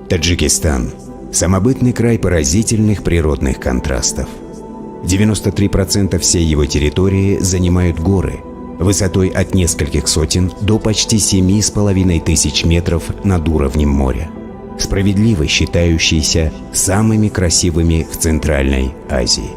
Таджикистан – самобытный край поразительных природных контрастов. 93% всей его территории занимают горы, высотой от нескольких сотен до почти 7500 метров над уровнем моря, справедливо считающиеся самыми красивыми в Центральной Азии.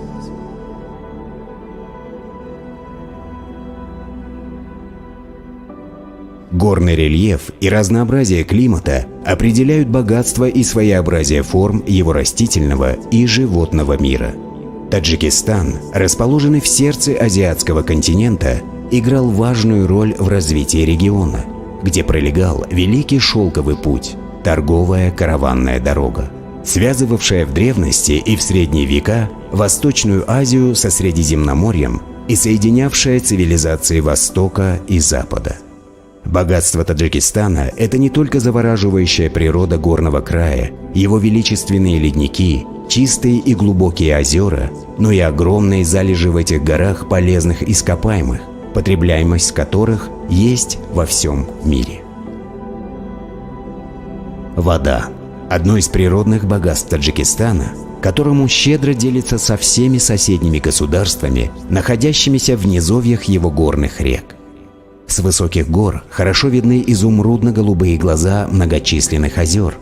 Горный рельеф и разнообразие климата определяют богатство и своеобразие форм его растительного и животного мира. Таджикистан, расположенный в сердце азиатского континента, играл важную роль в развитии региона, где пролегал Великий Шелковый путь – торговая караванная дорога, связывавшая в древности и в средние века Восточную Азию со Средиземноморьем и соединявшая цивилизации Востока и Запада. Богатство Таджикистана – это не только завораживающая природа горного края, его величественные ледники, чистые и глубокие озера, но и огромные залежи в этих горах полезных ископаемых, потребляемость которых есть во всем мире. Вода – одно из природных богатств Таджикистана, которому щедро делится со всеми соседними государствами, находящимися в низовьях его горных рек. С высоких гор хорошо видны изумрудно-голубые глаза многочисленных озер.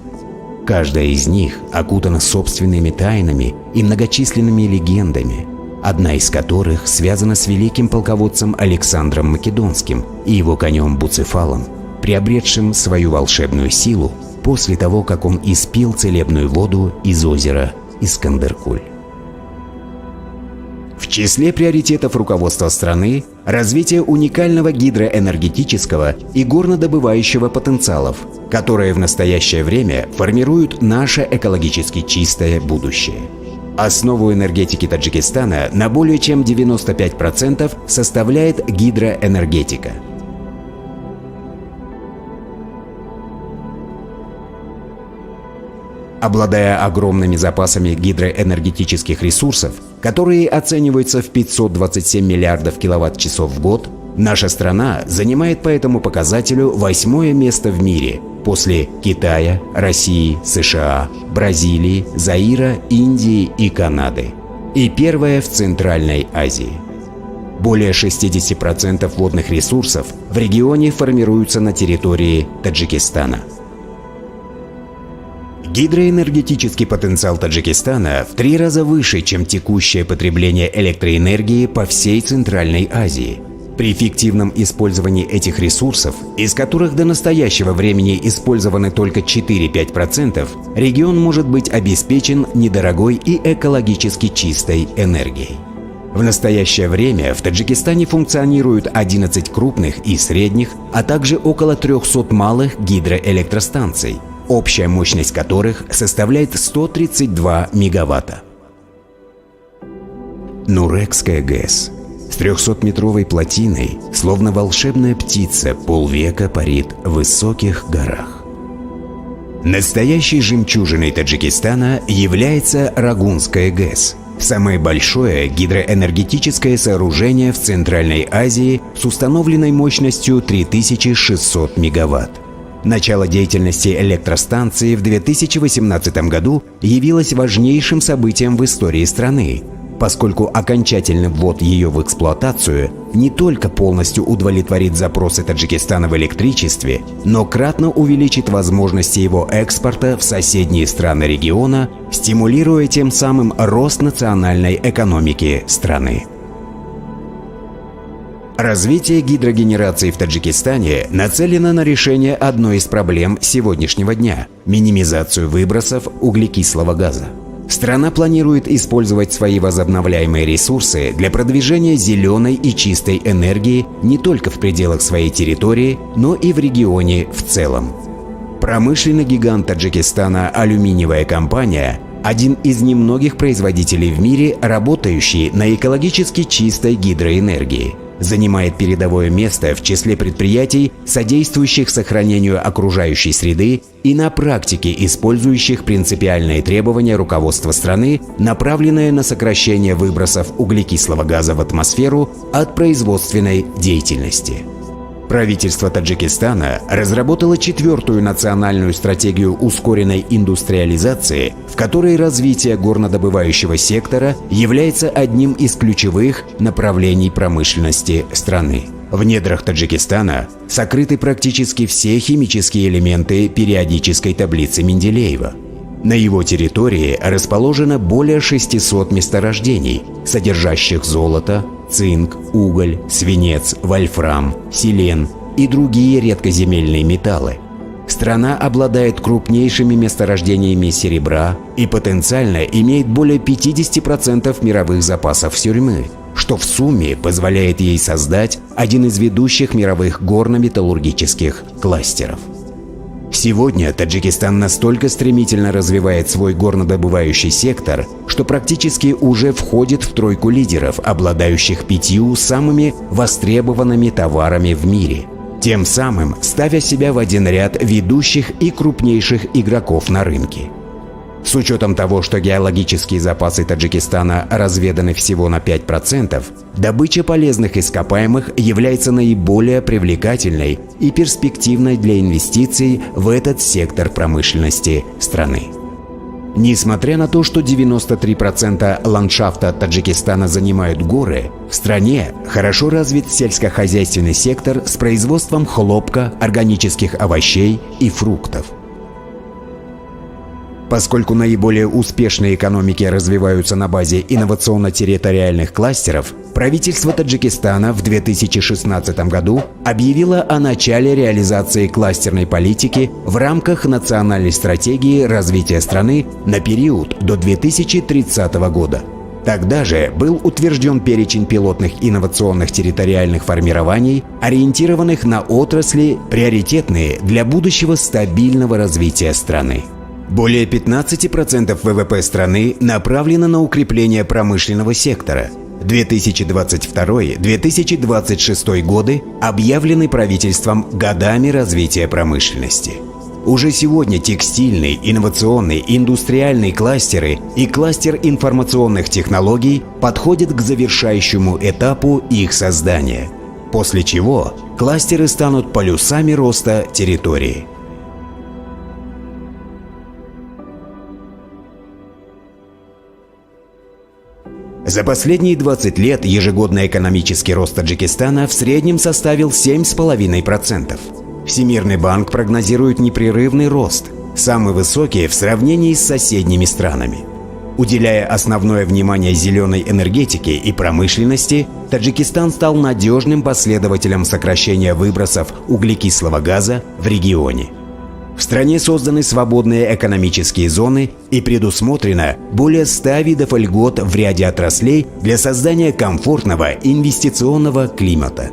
Каждая из них окутана собственными тайнами и многочисленными легендами, одна из которых связана с великим полководцем Александром Македонским и его конем Буцефалом, приобретшим свою волшебную силу после того, как он испил целебную воду из озера Искандеркуль. В числе приоритетов руководства страны – развитие уникального гидроэнергетического и горнодобывающего потенциалов, которые в настоящее время формируют наше экологически чистое будущее. Основу энергетики Таджикистана на более чем 95% составляет гидроэнергетика. Обладая огромными запасами гидроэнергетических ресурсов, которые оцениваются в 527 миллиардов киловатт-часов в год, наша страна занимает по этому показателю 8-е место в мире после Китая, России, США, Бразилии, Заира, Индии и Канады, и первое в Центральной Азии. Более 60% водных ресурсов в регионе формируются на территории Таджикистана. Гидроэнергетический потенциал Таджикистана в 3 раза выше, чем текущее потребление электроэнергии по всей Центральной Азии. При эффективном использовании этих ресурсов, из которых до настоящего времени использованы только 4-5%, регион может быть обеспечен недорогой и экологически чистой энергией. В настоящее время в Таджикистане функционируют 11 крупных и средних, а также около 300 малых гидроэлектростанций, общая мощность которых составляет 132 мегаватта. Нурекская ГЭС с 300-метровой плотиной, словно волшебная птица, полвека парит в высоких горах. Настоящей жемчужиной Таджикистана является Рагунская ГЭС, самое большое гидроэнергетическое сооружение в Центральной Азии с установленной мощностью 3600 мегаватт. Начало деятельности электростанции в 2018 году явилось важнейшим событием в истории страны, поскольку окончательный ввод ее в эксплуатацию не только полностью удовлетворит запросы Таджикистана в электричестве, но кратно увеличит возможности его экспорта в соседние страны региона, стимулируя тем самым рост национальной экономики страны. Развитие гидрогенерации в Таджикистане нацелено на решение одной из проблем сегодняшнего дня – минимизацию выбросов углекислого газа. Страна планирует использовать свои возобновляемые ресурсы для продвижения зеленой и чистой энергии не только в пределах своей территории, но и в регионе в целом. Промышленный гигант Таджикистана «Алюминиевая компания» – один из немногих производителей в мире, работающий на экологически чистой гидроэнергии, занимает передовое место в числе предприятий, содействующих сохранению окружающей среды и на практике использующих принципиальные требования руководства страны, направленные на сокращение выбросов углекислого газа в атмосферу от производственной деятельности. Правительство Таджикистана разработало 4-ю национальную стратегию ускоренной индустриализации, в которой развитие горнодобывающего сектора является одним из ключевых направлений промышленности страны. В недрах Таджикистана сокрыты практически все химические элементы периодической таблицы Менделеева. На его территории расположено более 600 месторождений, содержащих золото, цинк, уголь, свинец, вольфрам, селен и другие редкоземельные металлы. Страна обладает крупнейшими месторождениями серебра и потенциально имеет более 50% мировых запасов сурьмы, что в сумме позволяет ей создать один из ведущих мировых горно-металлургических кластеров. Сегодня Таджикистан настолько стремительно развивает свой горнодобывающий сектор, что практически уже входит в тройку лидеров, обладающих 5 самыми востребованными товарами в мире, тем самым ставя себя в один ряд ведущих и крупнейших игроков на рынке. С учетом того, что геологические запасы Таджикистана разведаны всего на 5%, добыча полезных ископаемых является наиболее привлекательной и перспективной для инвестиций в этот сектор промышленности страны. Несмотря на то, что 93% ландшафта Таджикистана занимают горы, в стране хорошо развит сельскохозяйственный сектор с производством хлопка, органических овощей и фруктов. Поскольку наиболее успешные экономики развиваются на базе инновационно-территориальных кластеров, правительство Таджикистана в 2016 году объявило о начале реализации кластерной политики в рамках национальной стратегии развития страны на период до 2030 года. Тогда же был утвержден перечень пилотных инновационных территориальных формирований, ориентированных на отрасли, приоритетные для будущего стабильного развития страны. Более 15% ВВП страны направлено на укрепление промышленного сектора. 2022-2026 годы объявлены правительством годами развития промышленности. Уже сегодня текстильный, инновационный, индустриальный кластеры и кластер информационных технологий подходят к завершающему этапу их создания, после чего кластеры станут полюсами роста территории. За последние 20 лет ежегодный экономический рост Таджикистана в среднем составил 7,5%. Всемирный банк прогнозирует непрерывный рост, самый высокий в сравнении с соседними странами. Уделяя основное внимание зеленой энергетике и промышленности, Таджикистан стал надежным последователем сокращения выбросов углекислого газа в регионе. В стране созданы свободные экономические зоны и предусмотрено более 100 видов льгот в ряде отраслей для создания комфортного инвестиционного климата.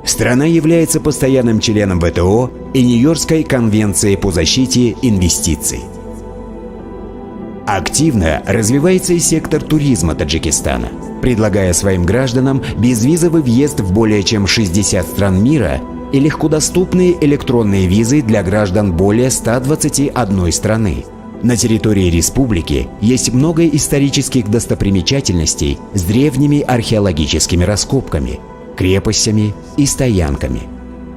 Страна является постоянным членом ВТО и Нью-Йоркской конвенции по защите инвестиций. Активно развивается и сектор туризма Таджикистана, предлагая своим гражданам безвизовый въезд в более чем 60 стран мира и легкодоступные электронные визы для граждан более 121 страны. На территории республики есть много исторических достопримечательностей с древними археологическими раскопками, крепостями и стоянками.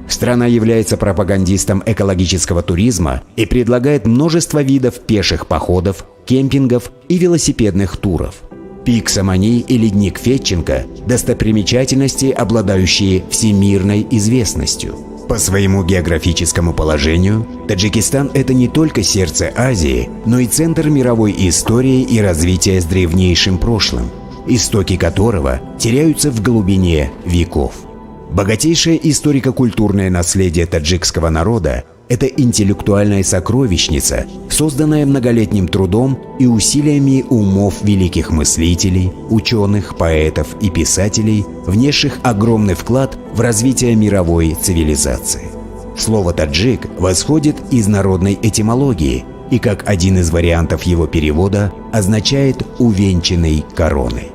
Страна является пропагандистом экологического туризма и предлагает множество видов пеших походов, кемпингов и велосипедных туров. Пик Самани и ледник Фетченко – достопримечательности, обладающие всемирной известностью. По своему географическому положению, Таджикистан – это не только сердце Азии, но и центр мировой истории и развития с древнейшим прошлым, истоки которого теряются в глубине веков. Богатейшее историко-культурное наследие таджикского народа – это интеллектуальная сокровищница, созданная многолетним трудом и усилиями умов великих мыслителей, ученых, поэтов и писателей, внесших огромный вклад в развитие мировой цивилизации. Слово «таджик» восходит из народной этимологии и, как один из вариантов его перевода, означает «увенчанный короной».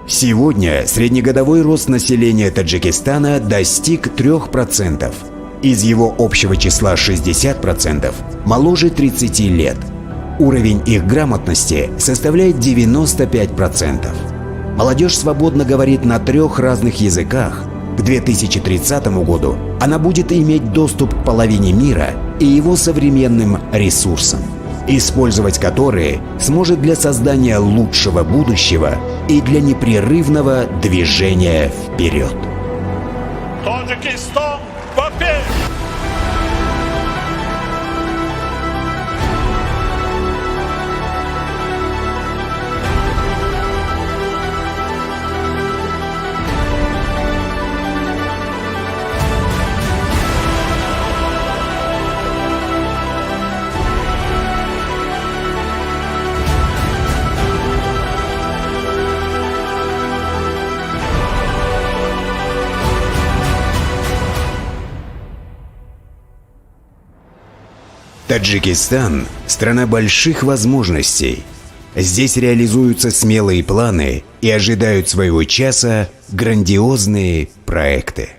Сегодня среднегодовой рост населения Таджикистана достиг 3%. Из его общего числа 60% моложе 30 лет. Уровень их грамотности составляет 95%. Молодежь свободно говорит на 3 разных языках, К 2030 году она будет иметь доступ к половине мира и его современным ресурсам, использовать которые сможет для создания лучшего будущего и для непрерывного движения вперед. Таджикистан вперед! Таджикистан – страна больших возможностей. Здесь реализуются смелые планы и ожидают своего часа грандиозные проекты.